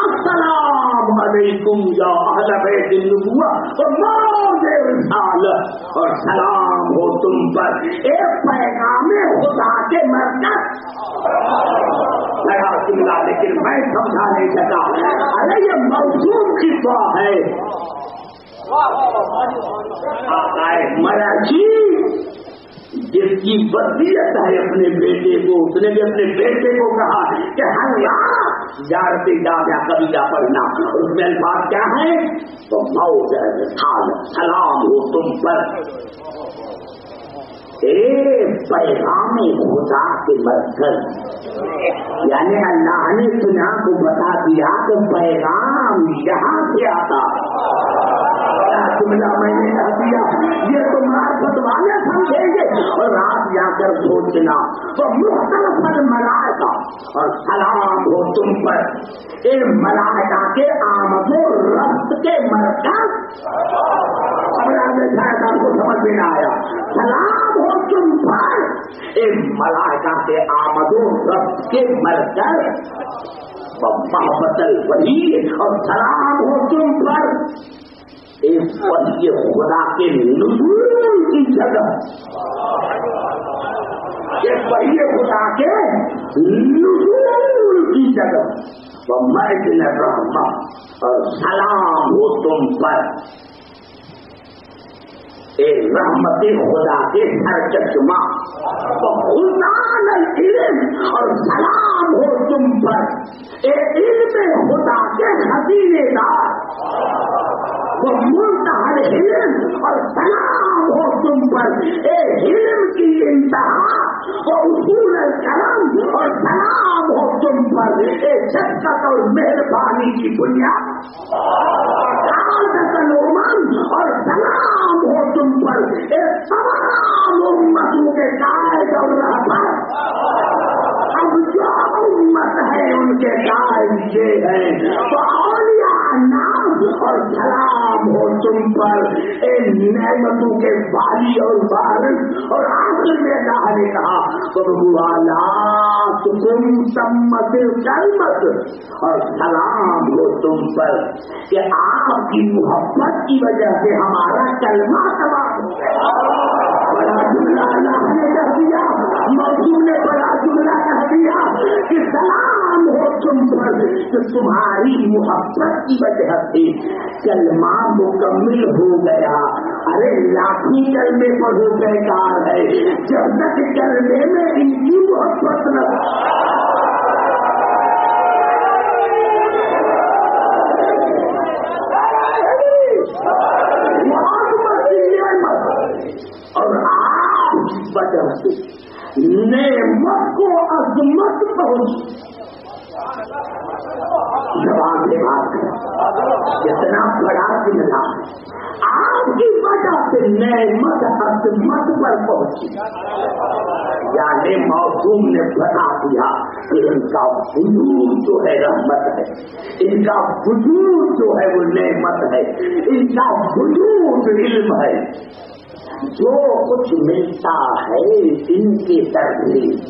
السلام علیکم یا اہل بیت النبوہ و موج رسالت، اور سلام ہو تم پر اے پیغام خدا کے مرکز۔ لگا جملہ لیکن میں سمجھا نہیں سکا، ارے یہ موضوع کی بات ہے۔ آقا مراجی جس کی وصیت ہے اپنے بیٹے کو، اس نے بھی اپنے بیٹے کو کہا کہ ہر رات زیارت جامعہ قبیلہ پڑھنا، اس میں الفاظ کیا ہے؟ تو موج سلام ہو تم پر اے پیغام خدا کے مرکز، یعنی اللہ نے سنا کو بتا دیا کہ پیغام یہاں سے آتا۔ جملہ میں نے کہہ دیا یہ تو معرفت والے سمجھیں گے، اور رات جا کر سوچنا تو مختلف ملائکہ اور سلام ہو تم پر اے ملائکہ کے آمد و رفت کے مرکز۔ اب شاید آپ کو سمجھ میں نہ آیا، سلام ہو تم پر اے ملائکہ کے آمد و رفت کے مرکز، محبت الولی، اور سلام ہو تم پر ایک ولی خدا کے نزول کی جگہ، ایک ولی خدا کے نزول کی جگہ، وہ مجد رحمت، اور سلام ہو تم پر اے رحمت خدا کے ہر چشمہ، تو خزان العلم، اور سلام ہو تم پر اے علم خدا کے خزینے دار، وہ منتہا علم، اور سلام ہو تم پر اے علم کی انتہا، وہ اصول الکرم، اور سلام ہو تم پر اے شفقت اور مہربانی کی بنیاد، سعادت الامم، اور سلام ہو تم پر اے تمام امتوں کے قائد اور رہبر۔ اب جو امت ہے ان کے قائد یہ ہیں، تو اولیاء نام، اور سلام ہو تم پر اے نعمتوں کے والی اور وارث، اور آخر میں اللہ نے کہا تم تمت کلمت، اور سلام ہو تم پر کہ آپ کی محبت کی وجہ سے ہمارا کلمہ تمام ہو گیا۔ بڑا جملہ اللہ نے کہہ دیا، موضوع نے بڑا جملہ کہہ دیا کہ سلام ہو تم پر کہ تمہاری محبت کی وجہ سے کلمہ مکمل ہو گیا۔ ارے لاکھوں کلمے پڑھو بیکار ہے جب تک کلمے میں ان کی محبت نہ۔ اور آپ کی وجہ سے نعمت کو عظمت پہنچی۔ زبان سے بات ہے، اتنا بڑا جملہ آپ کی وجہ سے نعمت عظمت پر پہنچی، یعنی موسوم نے بتا دیا کہ ان کا وجود جو ہے رحمت ہے، ان کا وجود جو ہے وہ نعمت ہے، ان کا وجود علم ہے۔ جو کچھ ملتا ہے ان کی تربیت،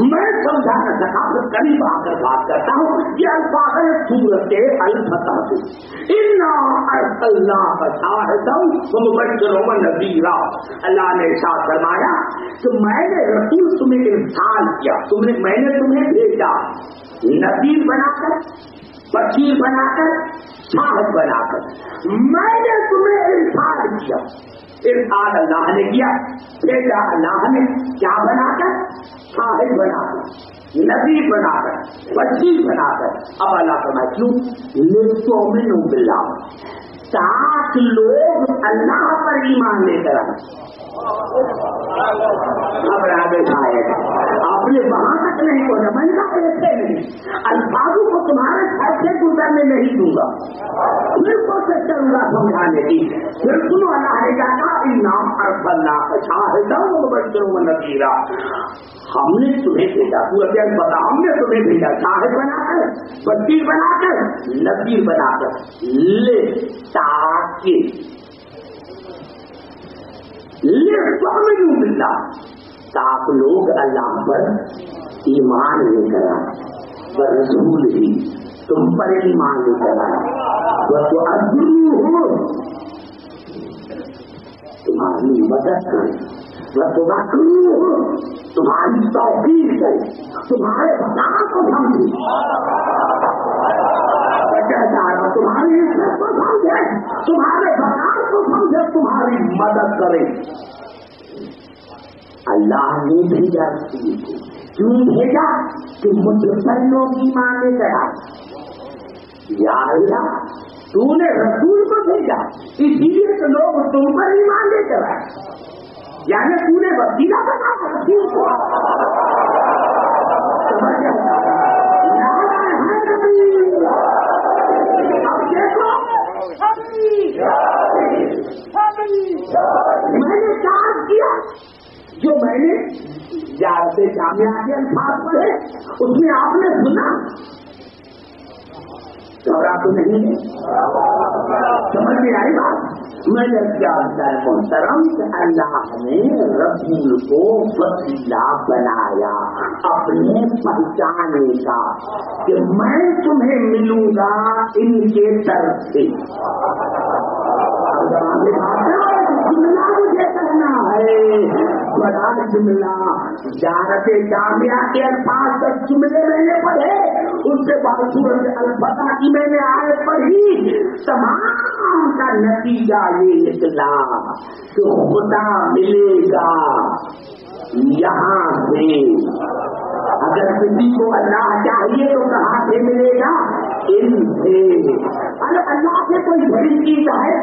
میں سمجھا نہ سکا تو قریب آ کر بات کرتا ہوں۔ یہ الفاظ ہے سورۃ الفتح سے، انا ارسلناک شاہدا ومبشرا ونذیرا۔ اللہ نے ارشاد فرمایا کہ میں نے رسول تمہیں ارسال کیا، میں نے تمہیں بھیجا نذیر بنا کر، بشیر بنا کر، شاہد بنا کر، میں نے تمہیں ارسال کیا۔ ارسال اللہ نے کیا، بھیجا اللہ نے، کیا بنا کر؟ شاہد بنا کر، نذیر بنا کر، بشیر بنا کر۔ اب اللہ فرمائے کیوں؟ لتؤمنوا باللہ، تاکہ لوگ اللہ پر ایمان لے کر آئے۔ اب آگے آئے گا، آپ نے وہاں تک نہیں پہنچا، میں نے کہا ایسے نہیں، الفاظوں کو تمہارے سر سے گزرنے نہیں دوں گا، پھر کوشش کروں گا سمجھانے کی۔ پھر سنو، اللہ نے کہا انام ارسلناک شاہدا ومبشرا ونذیرا، ہم نے تمہیں بھیجا، پورا بتا، ہم نے تمہیں بھیجا شاہد بنا کر، بشیر بنا کر، نذیر بنا کر، لے تاکہ لِتُؤْمِنُوا بِاللَّهِ، آپ لوگ اللہ پر ایمان لے کر آئے، رسول ہی تم پر ایمان لے کر آئے، وَتُعَذِّرُوهُ تمہاری مدد کرے، وَتُذَكِّرُوهُ تمہاری توقیر کرے، تمہارے بتا کو سمجھے، تمہاری عزت کو سمجھے، تمہارے بتا کو سمجھے، تمہاری مدد کرے۔ اللہ نے بھیجا کیوں بھیجا کہ مجھ پر لوگ ایمان لے کر آئے۔ یا اللہ تو نے رسول کو بھیجا اسی لیے تو لوگ تم پر ایمان لے کر آئے، یعنی تو نے وسیلہ بنایا رسول کو۔ اب دیکھو میں نے کام کیا، جو میں نے زیادہ جامعہ کے الفاظ پڑھے اس میں آپ نے سنا، گھبرا تو نہیں ہے، سمجھ میں آئی بات؟ میں نے کیا محترم کہ اللہ نے رسول کو وسیلہ بنایا اپنے پہچانے کا کہ میں تمہیں ملوں گا ان کے طرف سے۔ جملہ مجھے کرنا ہے بڑا جملہ، زیارت جامعہ کے الفاظ تک جملے میں نے پڑھے، اس کے بعد سورۃ الفتح کی میں نے آیت پڑھی، تمام کا نتیجہ یہ نکلا کہ خدا ملے گا یہاں سے۔ اگر کسی کو اللہ چاہیے تو کہاں سے ملے گا؟ ان سے۔ ارے اللہ سے کوئی بڑی چیز ہے؟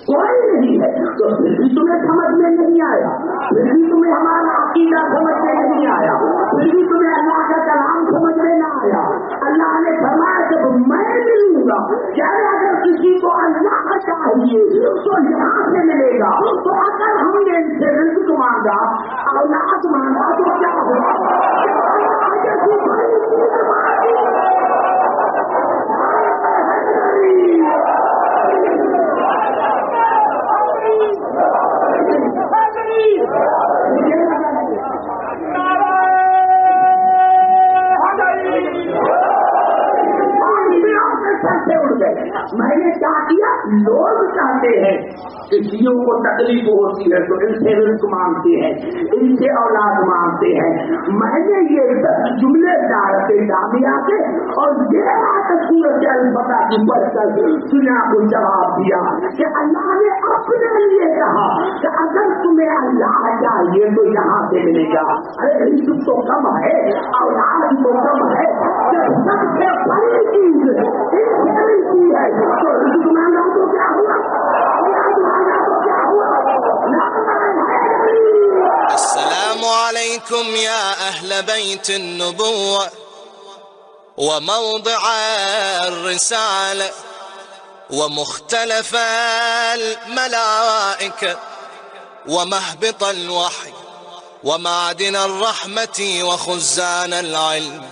کوئی نہیں ہے، تو پھر بھی تمہیں سمجھ میں نہیں آیا، پھر بھی تمہیں ہمارا عقیدہ سمجھ میں نہیں آیا، پھر بھی تمہیں اللہ کا کلام سمجھ میں نہ آیا۔ اللہ نے فرمایا جب میں ملوں گا، یعنی اگر کسی کو اللہ چاہیے تو یہاں سے ملے گا، تو اگر ہم نے ان سے رزق مانگا، اولاد مانگا تو کیا ہوگا؟ میں نے کیا کیا؟ لوگ چاہتے ہیں کہ جیوں کو تکلیف ہوتی ہے تو ان سے رزق مانگتے ہیں، ان سے اولاد مانگتے ہیں۔ میں نے یہ جملے دارتے جامعہ کے اور یہ سورۃ الفتح کی پڑھ کر دنیا کو جواب دیا کہ اللہ نے اپنے لیے کہا کہ اگر تمہیں اللہ چاہیے تو یہاں سے ملے گا۔ ارے رزق تو کم ہے، اولاد تو کم ہے، جب سب سے بڑی چیز ہے تو رزق مانگا تو کیا ہوا؟ السلام عليكم يا أهل بيت النبوة وموضع الرسالة ومختلف الملائكة ومهبط الوحي ومعدن الرحمة وخزان العلم